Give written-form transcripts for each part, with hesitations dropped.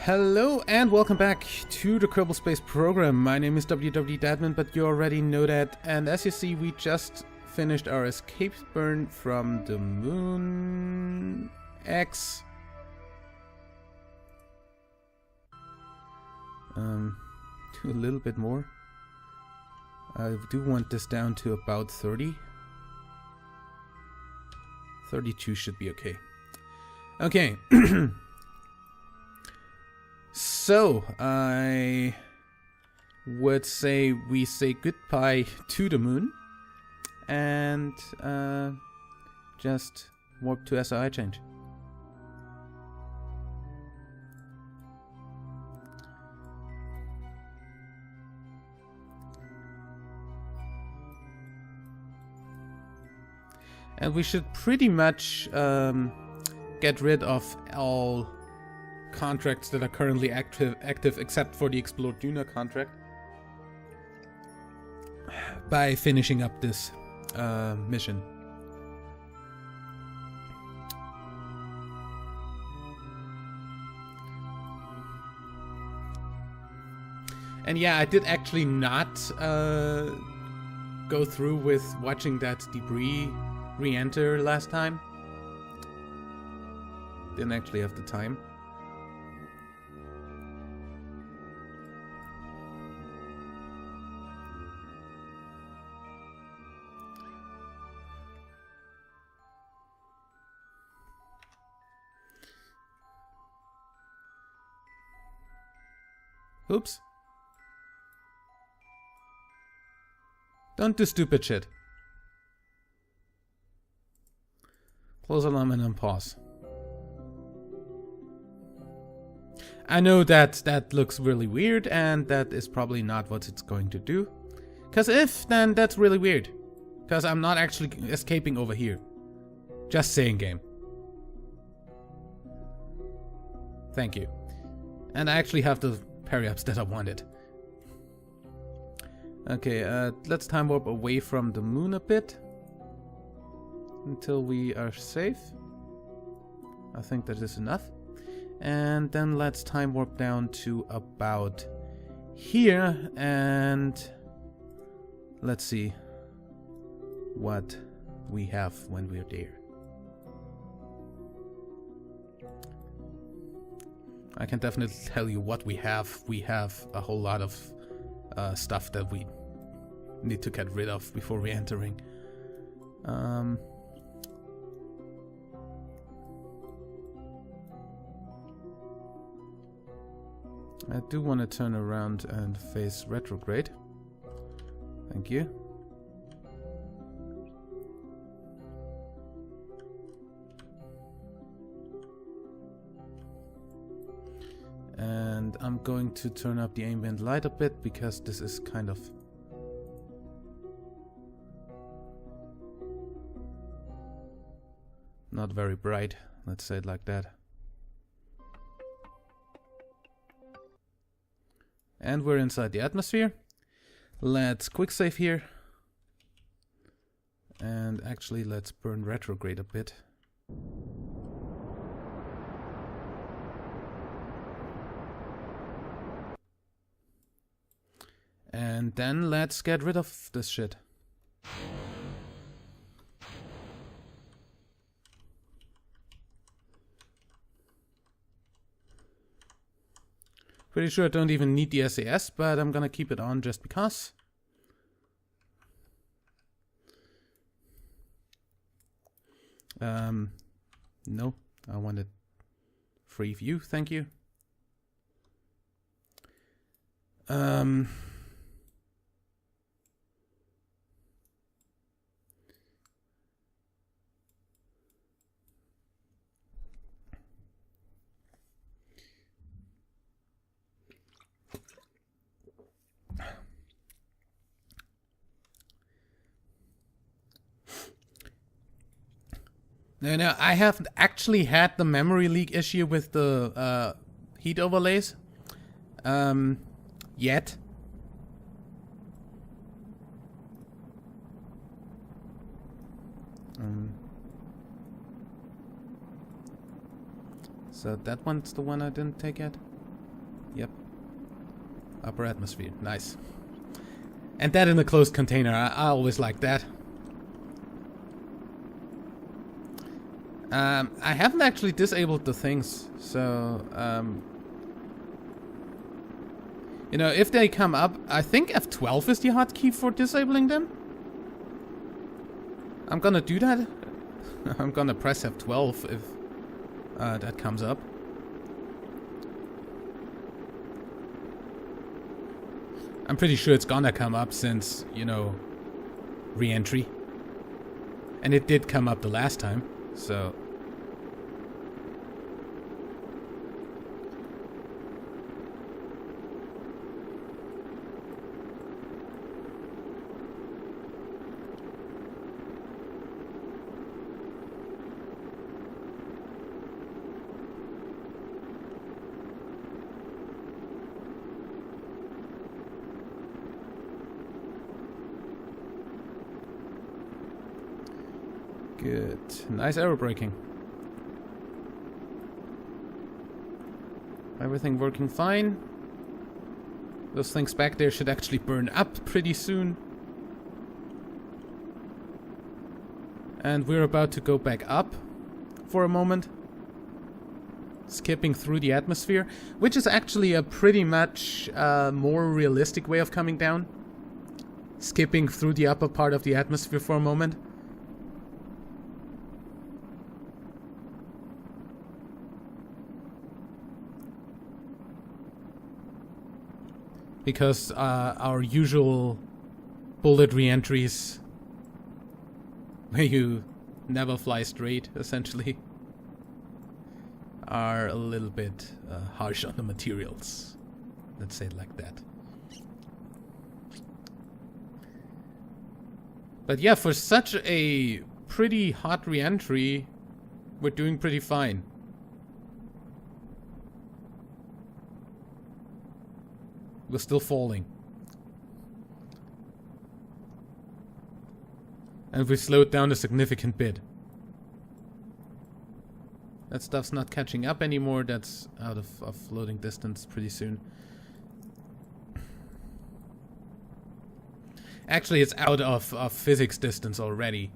Hello and welcome back to the Kerbal Space program. My name is WWEdeadman, but you already know that. And as you see, we just finished our escape burn from the Moon X. Do a little bit more. I do want this down to about 30. 32 should be okay. Okay. So, I would say we say goodbye to the moon and just warp to SOI change. And we should pretty much get rid of all contracts that are currently active except for the Explore Duna contract by finishing up this mission. And yeah, I did actually not go through with watching that debris re-enter last time. Didn't actually have the time. Oops. Don't do stupid shit. Close alarm and unpause. I know that that looks really weird and that is probably not what it's going to do. Cause if, then that's really weird. Cause I'm not actually escaping over here. Just saying, game. Thank you. And I actually have the parry-ups that I wanted. Okay, let's time warp away from the moon a bit. Until we are safe. I think that is enough. And then let's time warp down to about here. And let's see what we have when we're there. I can definitely tell you what we have. We have a whole lot of stuff that we need to get rid of before re-entering. I do want to turn around and face retrograde. Thank you. And I'm going to turn up the ambient light a bit because this is kind of not very bright, let's say it like that. And we're inside the atmosphere. Let's quick save here. And actually let's burn retrograde a bit. And then let's get rid of this shit. Pretty sure I don't even need the SAS, but I'm gonna keep it on just because. No, I wanted free view, thank you. No, I haven't actually had the memory leak issue with the heat overlays yet. So that one's the one I didn't take yet. Yep. Upper atmosphere. Nice. And that in a closed container. I always like that. I haven't actually disabled the things, so you know, if they come up, I think F12 is the hotkey for disabling them. I'm gonna do that. I'm gonna press F12 if that comes up. I'm pretty sure it's gonna come up since, you know, re-entry. And it did come up the last time, so... Good. Nice arrow braking. Everything working fine. Those things back there should actually burn up pretty soon. And we're about to go back up for a moment. Skipping through the atmosphere, which is actually a pretty much more realistic way of coming down. Skipping through the upper part of the atmosphere for a moment. Because our usual bullet re-entries, where you never fly straight, essentially, are a little bit harsh on the materials. Let's say it like that. But yeah, for such a pretty hot re-entry, we're doing pretty fine. We're still falling. And we slowed down a significant bit. That stuff's not catching up anymore. That's out of loading distance pretty soon. Actually, it's out of physics distance already.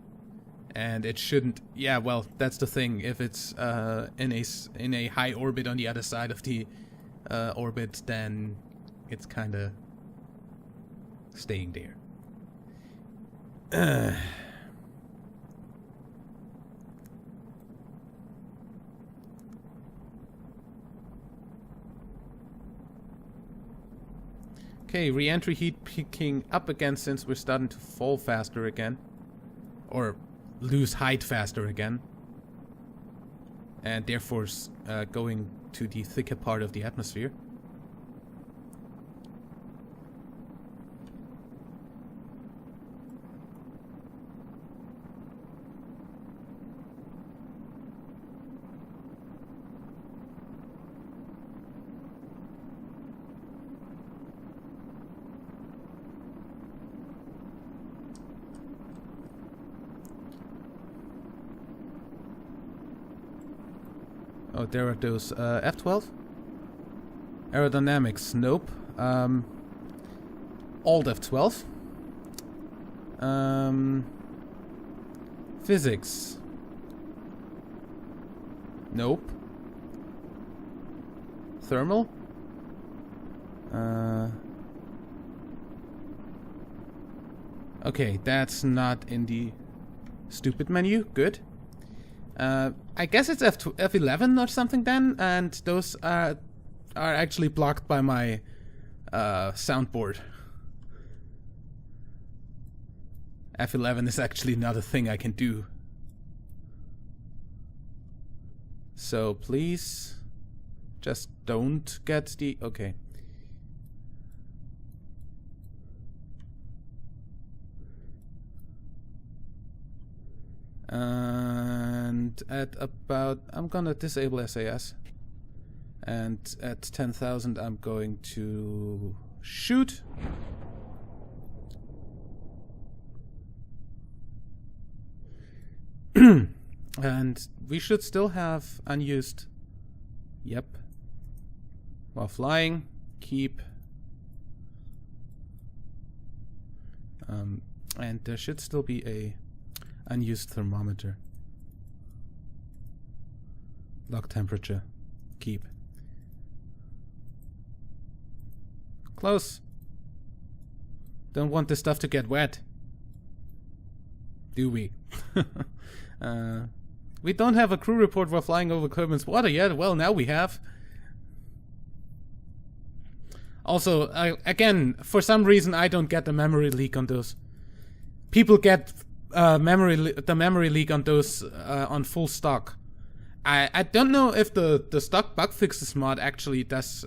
And it shouldn't... Yeah, well, that's the thing. If it's in a high orbit on the other side of the orbit, then... it's kind of staying there. Okay, re-entry heat picking up again since we're starting to fall faster again. Or lose height faster again. And therefore going to the thicker part of the atmosphere. Oh, there are those F12? Aerodynamics, nope. Alt F12. Physics. Nope. Thermal? Okay, that's not in the stupid menu. Good. I guess it's F11 or something then, and those are actually blocked by my soundboard. F11 is actually not a thing I can do. So please, just don't get the... okay. And at about... I'm gonna disable SAS. And at 10,000 I'm going to shoot. And we should still have unused... Yep. While flying. keep. And there should still be a unused thermometer. Log temperature, keep. Close. Don't want this stuff to get wet. Do we? We don't have a crew report while flying over Kerbal's water yet. Well, now we have. Also, again, for some reason I don't get the memory leak on those. People get the memory leak on those on full stock. I don't know if the stock bug fixes mod actually does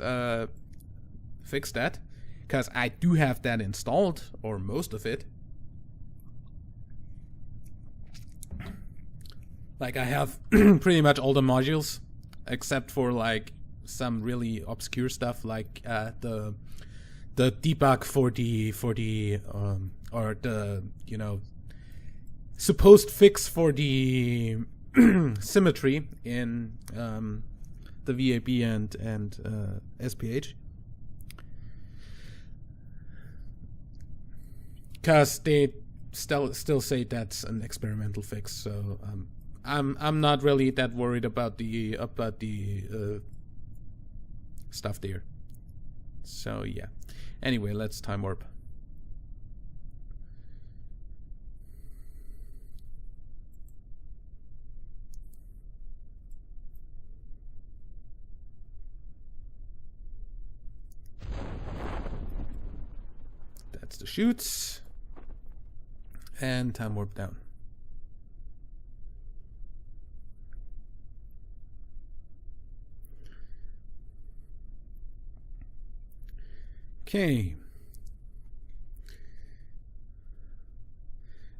fix that, because I do have that installed, or most of it. Like, I have pretty much all the modules, except for like some really obscure stuff, like the debug for the or the, you know, supposed fix for the symmetry in the VAB and SPH, because they still say that's an experimental fix. So I'm not really that worried about the stuff there. So yeah. Anyway, let's time warp. That's the chutes. And time warp down. Okay.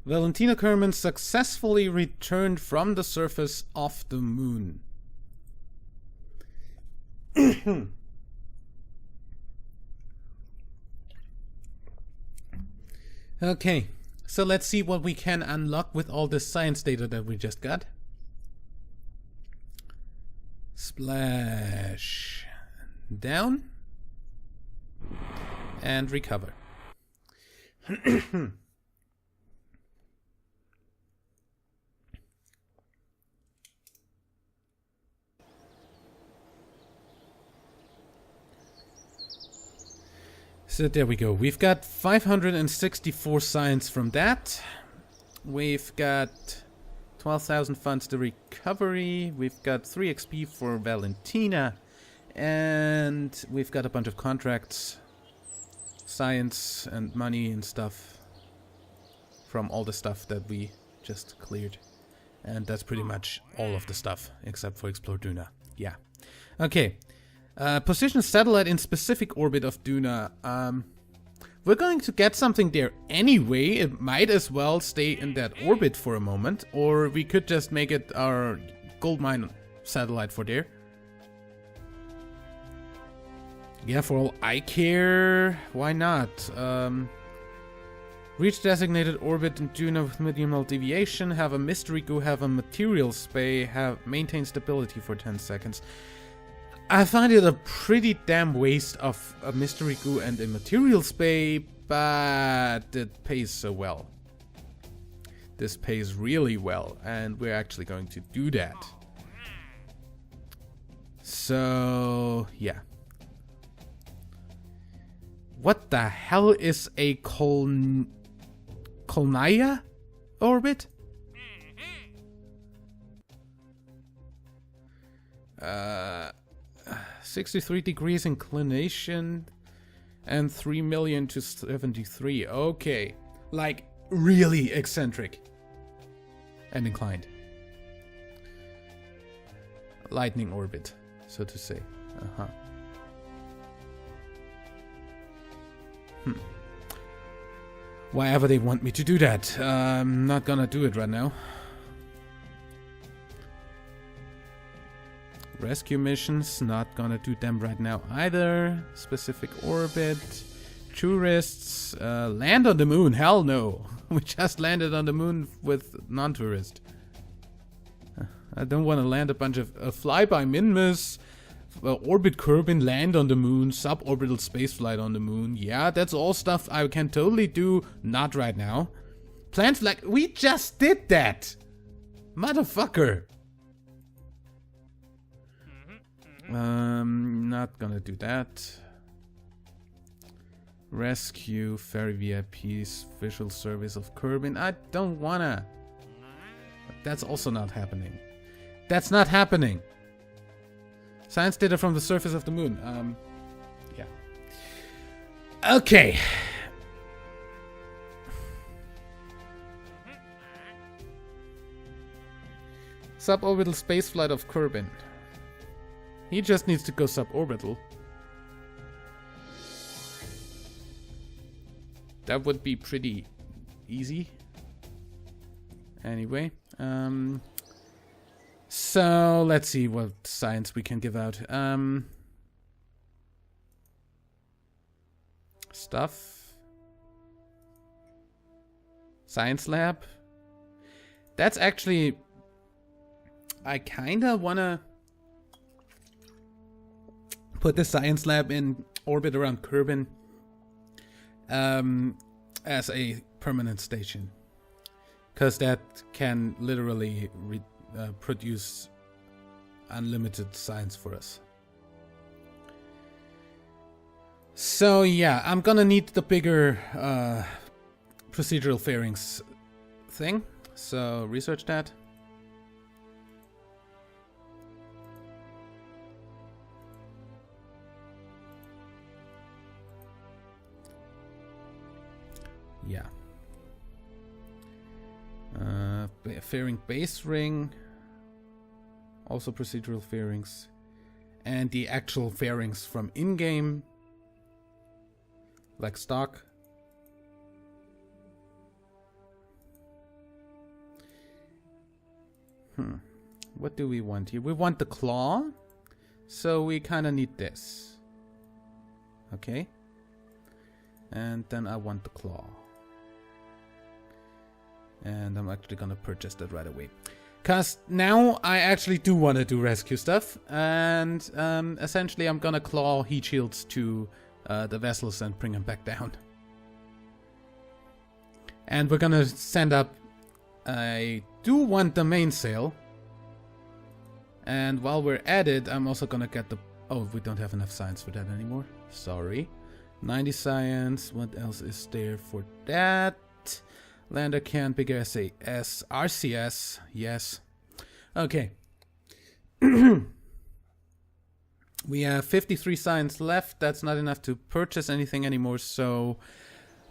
Valentina Kerman successfully returned from the surface of the moon. Okay, so let's see what we can unlock with all this science data that we just got. Splash down and recover. So there we go. We've got 564 science from that. We've got 12,000 funds to recovery. We've got 3 XP for Valentina. And we've got a bunch of contracts, science and money and stuff from all the stuff that we just cleared. And that's pretty much all of the stuff except for Explore Duna. Yeah. Okay. Position satellite in specific orbit of Duna. We're going to get something there anyway. It might as well stay in that orbit for a moment, or we could just make it our gold mine satellite for there. Yeah, for all I care, why not? Reach designated orbit in Duna with minimal deviation, have a mystery goo, have a material spay, have maintain stability for 10 seconds. I find it a pretty damn waste of a mystery goo and a material spay, but it pays so well. This pays really well, and we're actually going to do that. So, yeah. What the hell is a Kolnaya orbit? 63 degrees inclination and 3 million to 73. Okay. Like, really eccentric and inclined. Lightning orbit, so to say. Why ever they want me to do that. I'm not gonna do it right now. Rescue missions, not gonna do them right now either. Specific orbit. Tourists, land on the moon, hell no. We just landed on the moon with non-tourist. I don't want to land a bunch of flyby Minmus orbit Kerbin, land on the moon, suborbital spaceflight on the moon. Yeah, that's all stuff I can totally do. Not right now. Plant flag. We just did that, motherfucker. Not gonna do that. Rescue ferry VIPs, visual service of Kerbin. I don't wanna. That's also not happening. That's not happening. Science data from the surface of the moon. Yeah. Okay. Suborbital spaceflight of Kerbin. He just needs to go suborbital. That would be pretty easy. Anyway, so let's see what science we can give out. Stuff. Science lab. That's actually... I kinda wanna put the science lab in orbit around Kerbin as a permanent station. Because that can literally produce unlimited science for us. So yeah, I'm gonna need the bigger procedural fairings thing. So research that. Yeah. Fairing base ring. Also procedural fairings. And the actual fairings from in-game. Like stock. What do we want here? We want the claw. So we kind of need this. Okay. And then I want the claw. And I'm actually gonna purchase that right away. Because now I actually do want to do rescue stuff. And essentially I'm gonna claw heat shields to the vessels and bring them back down. And we're gonna send up... I do want the mainsail. And while we're at it, I'm also gonna get the... Oh, we don't have enough science for that anymore. Sorry. 90 science. What else is there for that? Lander can, bigger SAS, RCS, yes. Okay. We have 53 science left. That's not enough to purchase anything anymore, so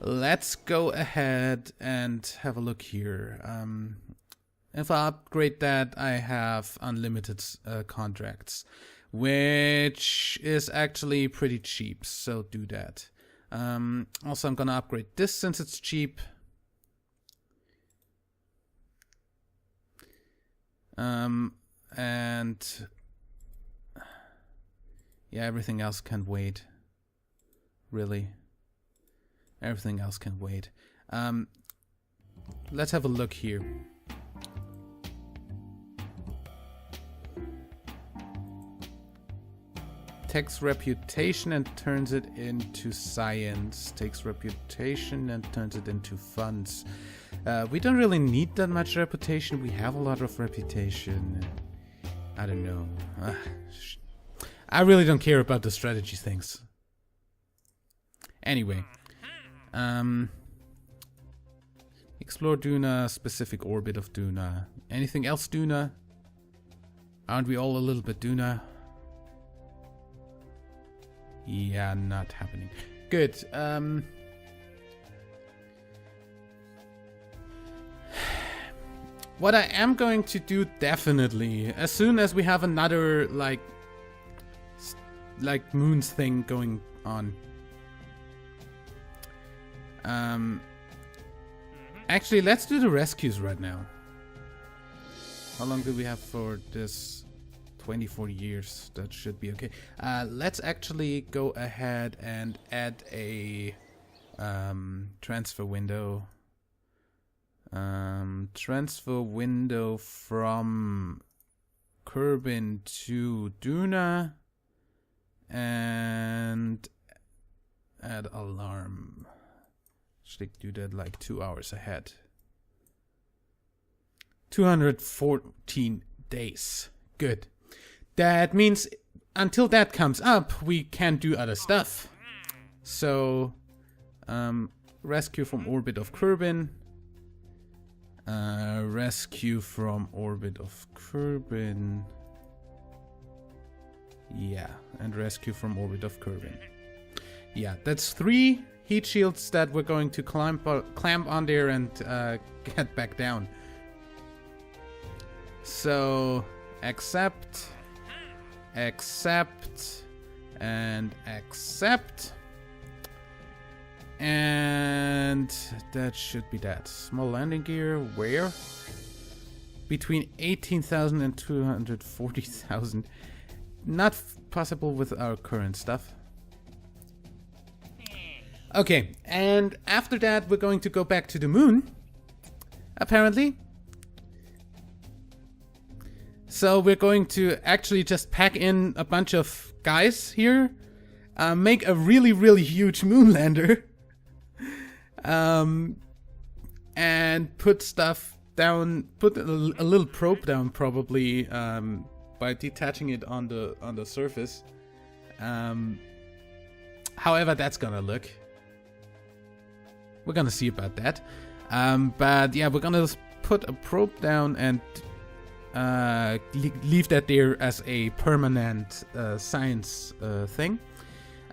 let's go ahead and have a look here. If I upgrade that, I have unlimited contracts, which is actually pretty cheap, so do that. Also, I'm gonna upgrade this since it's cheap. And yeah, everything else can wait. Really, everything else can wait. Let's have a look here. Takes reputation and turns it into science. Takes reputation and turns it into funds. We don't really need that much reputation. We have a lot of reputation. I don't know. I really don't care about the strategy things. Anyway. Explore Duna, specific orbit of Duna. Anything else Duna? Aren't we all a little bit Duna? Yeah, not happening. Good. What I am going to do definitely, as soon as we have another like moons thing going on. Actually, let's do the rescues right now. How long do we have for this? 24 years. That should be okay. Let's actually go ahead and add a transfer window. Transfer window from Kerbin to Duna. And add alarm. Should do that like 2 hours ahead. 214 days. Good. That means until that comes up, we can do other stuff. So, rescue from orbit of Kerbin. Rescue from orbit of Kerbin. Yeah, and rescue from orbit of Kerbin. Yeah, that's 3 heat shields that we're going to clamp on there and get back down. So, accept, and accept. And that should be that. Small landing gear, where? Between 18,000 and 240,000. Not possible with our current stuff. Okay, and after that we're going to go back to the moon, apparently. So we're going to actually just pack in a bunch of guys here, make a really, really huge moon lander, and put stuff down, put a little probe down probably, by detaching it on the surface. However that's gonna look. We're gonna see about that. But yeah, we're gonna put a probe down and leave that there as a permanent science thing.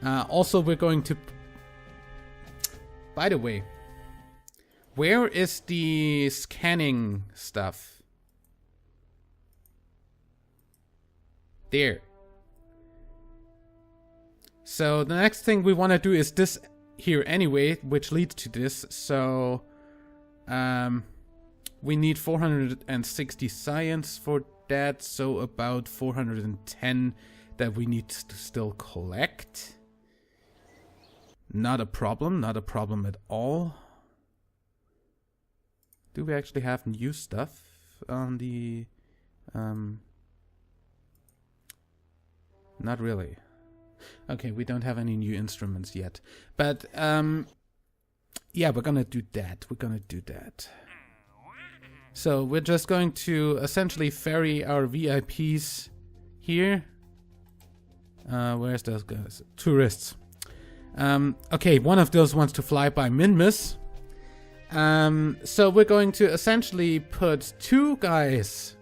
Also, we're going to... By the way, where is the scanning stuff? There. So the next thing we want to do is this here anyway, which leads to this. So we need 460 science for that, so about 410 that we need to still collect. Not a problem at all. Do we actually have new stuff on the... Not really. Okay, we don't have any new instruments yet. But, yeah, we're gonna do that. So, we're just going to essentially ferry our VIPs here. Where's those guys? Tourists. Okay, one of those wants to fly by Minmus. So, we're going to essentially put 2 guys.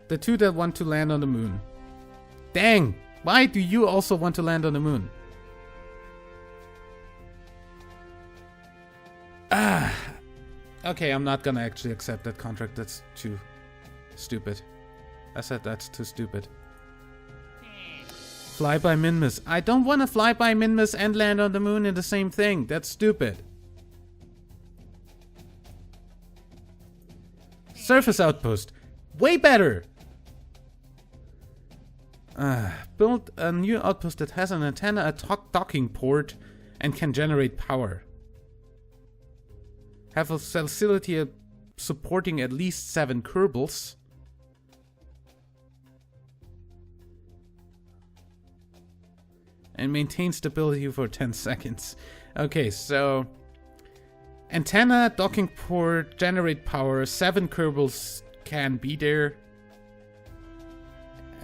The 2 that want to land on the moon. Dang! Why do you also want to land on the moon? Okay, I'm not gonna actually accept that contract. That's too stupid. I said that's too stupid. Fly by Minmus. I don't want to fly by Minmus and land on the moon in the same thing. That's stupid. Surface outpost. Way better! Build a new outpost that has an antenna, a docking port, and can generate power. Have a facility supporting at least 7 Kerbals. And maintain stability for 10 seconds. Okay, so... Antenna, docking port, generate power, 7 Kerbals can be there.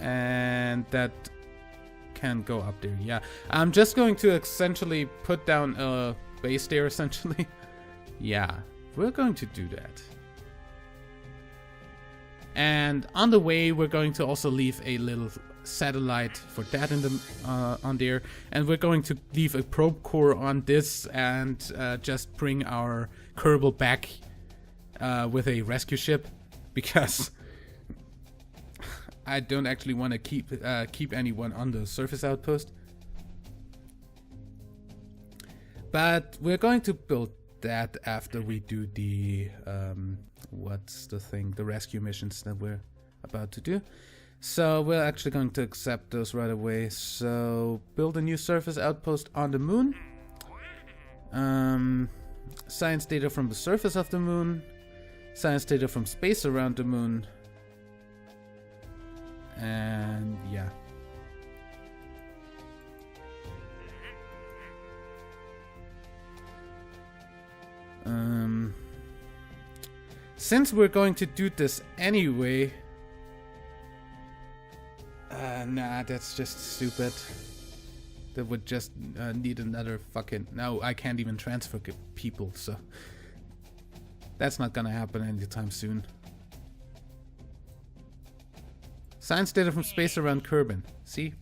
And that can go up there, yeah. I'm just going to essentially put down a base there, essentially. Yeah, we're going to do that. And on the way, we're going to also leave a little satellite for that in the on there. And we're going to leave a probe core on this and just bring our Kerbal back with a rescue ship. Because... I don't actually want to keep anyone on the surface outpost. But we're going to build that after we do the what's the thing? The rescue missions that we're about to do. So we're actually going to accept those right away. So build a new surface outpost on the moon. Science data from the surface of the moon. Science data from space around the moon. And yeah. Since we're going to do this anyway... nah, that's just stupid. That would just need another fucking... No, I can't even transfer people, so... That's not gonna happen anytime soon. Science data from space around Kerbal. See?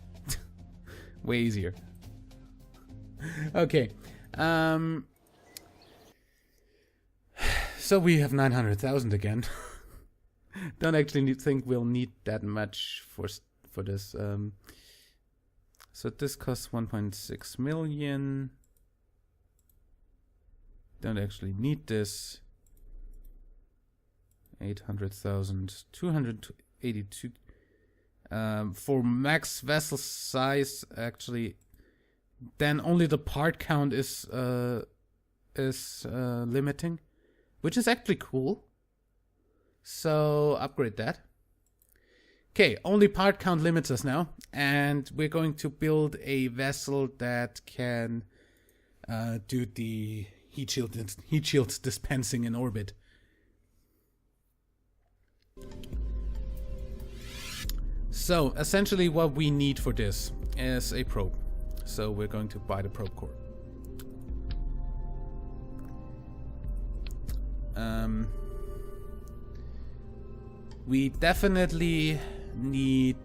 Way easier. Okay. So we have 900,000 again. Don't actually think we'll need that much for this. So this costs 1.6 million. Don't actually need this. 800,000, 282. For max vessel size, actually, then only the part count is limiting, which is actually cool. So upgrade that. Okay, only part count limits us now, and we're going to build a vessel that can do the heat shield dispensing in orbit. So essentially what we need for this is a probe. So we're going to buy the probe core. We definitely need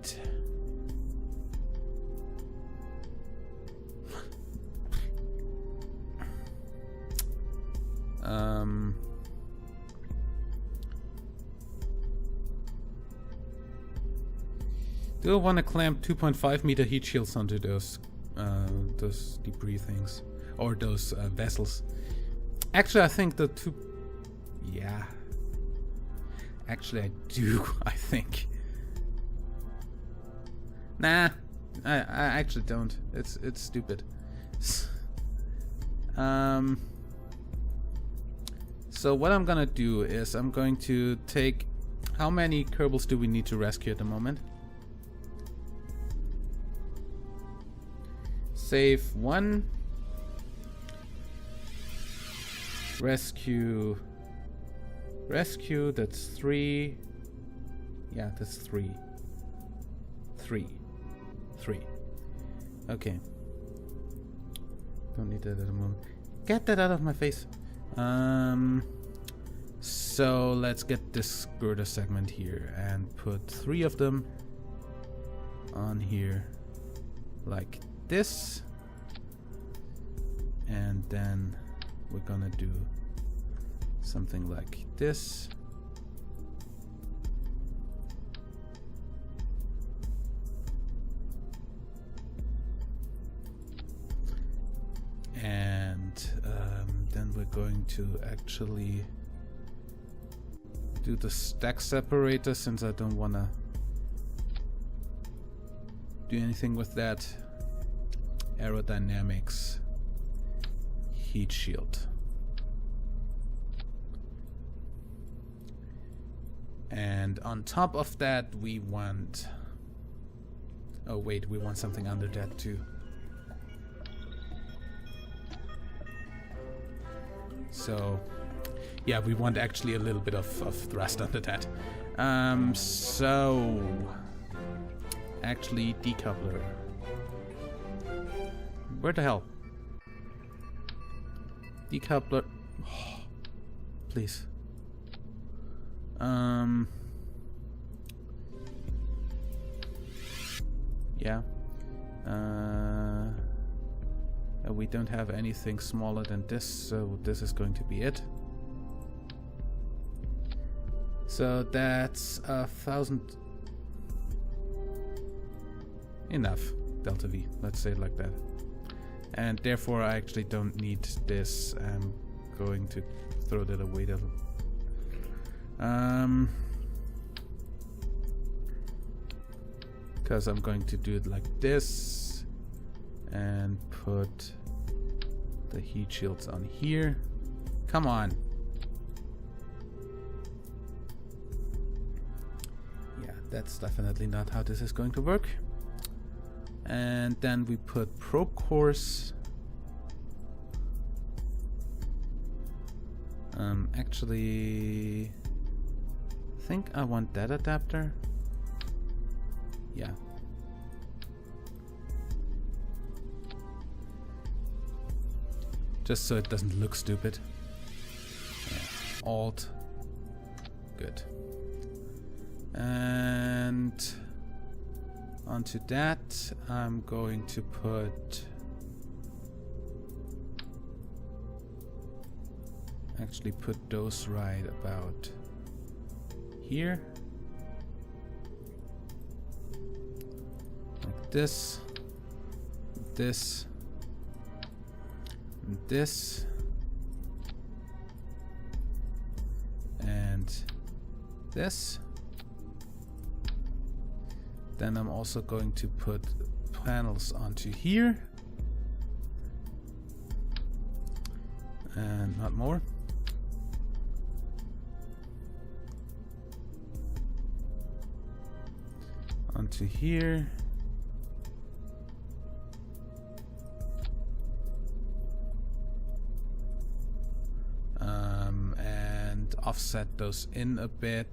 do I want to clamp 2.5 meter heat shields onto those debris things or those vessels? Actually, I think the two. Yeah. Actually, I do. I think. Nah, I actually don't. It's stupid. So what I'm gonna do is I'm going to take. How many Kerbals do we need to rescue at the moment? Save 1. Rescue, that's 3. Yeah, that's 3. 3. Okay. Don't need that at the moment. Get that out of my face. So let's get this girder segment here and put 3 of them on here like this. And then we're gonna do something like this. And then we're going to actually do the stack separator, since I don't want to do anything with that. Aerodynamics heat shield. And on top of that we want... Oh wait, we want something under that too. So yeah, we want actually a little bit of thrust under that. So actually decoupler. Where the hell? Decoupler. Oh, please. Yeah. We don't have anything smaller than this, so this is going to be it. So that's 1,000. Enough. Delta V. Let's say it like that. And therefore I actually don't need this. I'm going to throw that away. Because I'm going to do it like this and put the heat shields on here. Come on. Yeah, that's definitely not how this is going to work. And then we put probe cores. Actually, think I want that adapter. Yeah. Just so it doesn't look stupid. Yeah. Alt. Good. And onto that, I'm going to put... actually put those right about here. Like this. This. And this. And this. Then I'm also going to put panels onto here. And not more. Onto here. And offset those in a bit.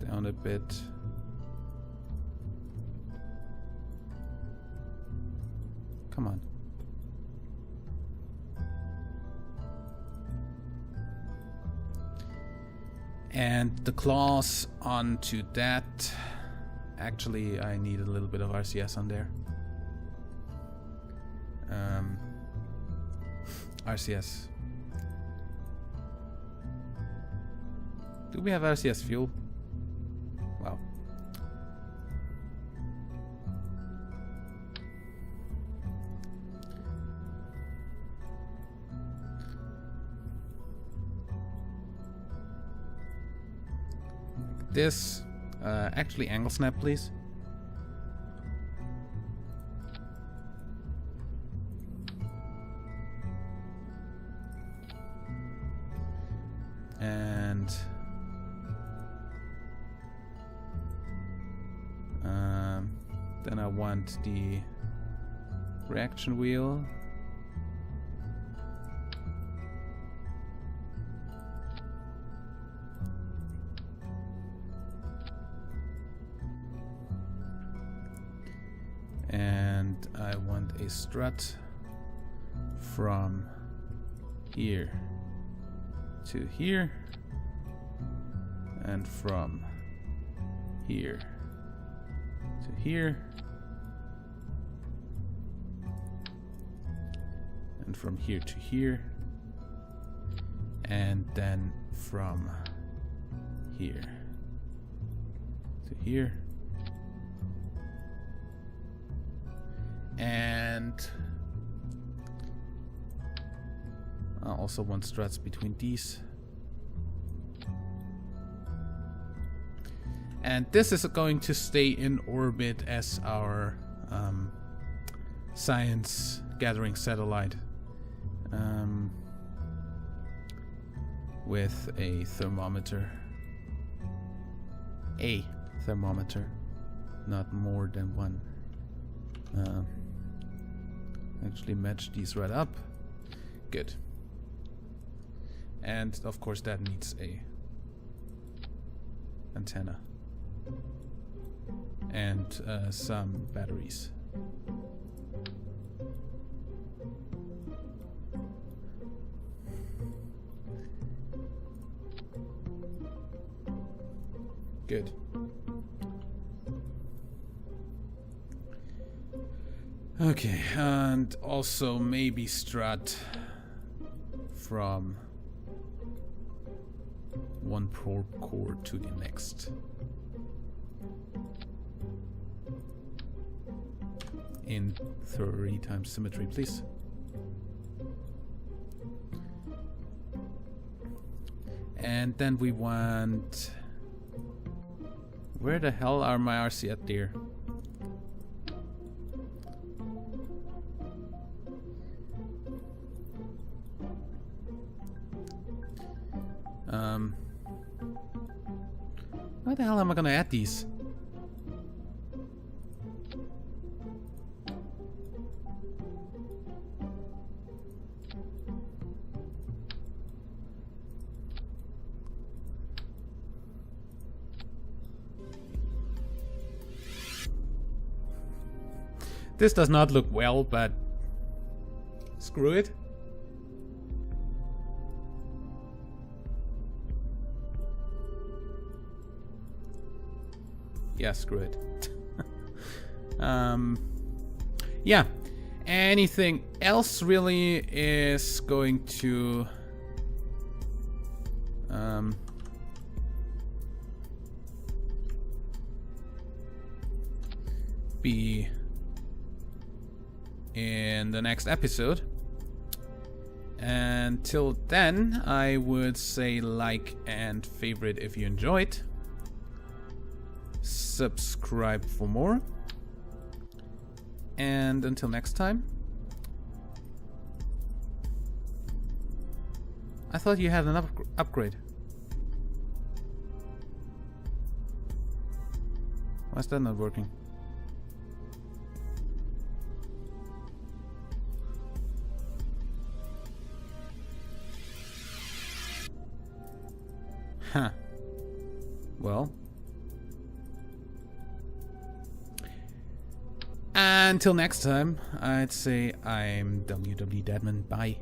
Down a bit. Come on. And the claws onto that. Actually, I need a little bit of RCS on there. RCS. Do we have RCS fuel? Wow. This, actually angle snap, please. And then I want the reaction wheel. And I want a strut from here to here and from here to here and from here to here and then from here to here. And I also want struts between these. And this is going to stay in orbit as our science gathering satellite with a thermometer. A thermometer, not more than one. Actually match these right up. Good. And of course that needs a antenna and some batteries. Good. Okay, and also maybe strut from one probe core to the next. In 3 times symmetry, please. And then we want... Where the hell are my RCS deer? Where the hell am I gonna add these? This does not look well, but screw it. Yeah, screw it. Yeah. Anything else really is going to be in the next episode. Until then, I would say like and favorite if you enjoyed. Subscribe for more. And until next time. I thought you had an upgrade. Why is that not working? Huh. Well. Until next time, I'd say I'm WWEdeadman. Bye.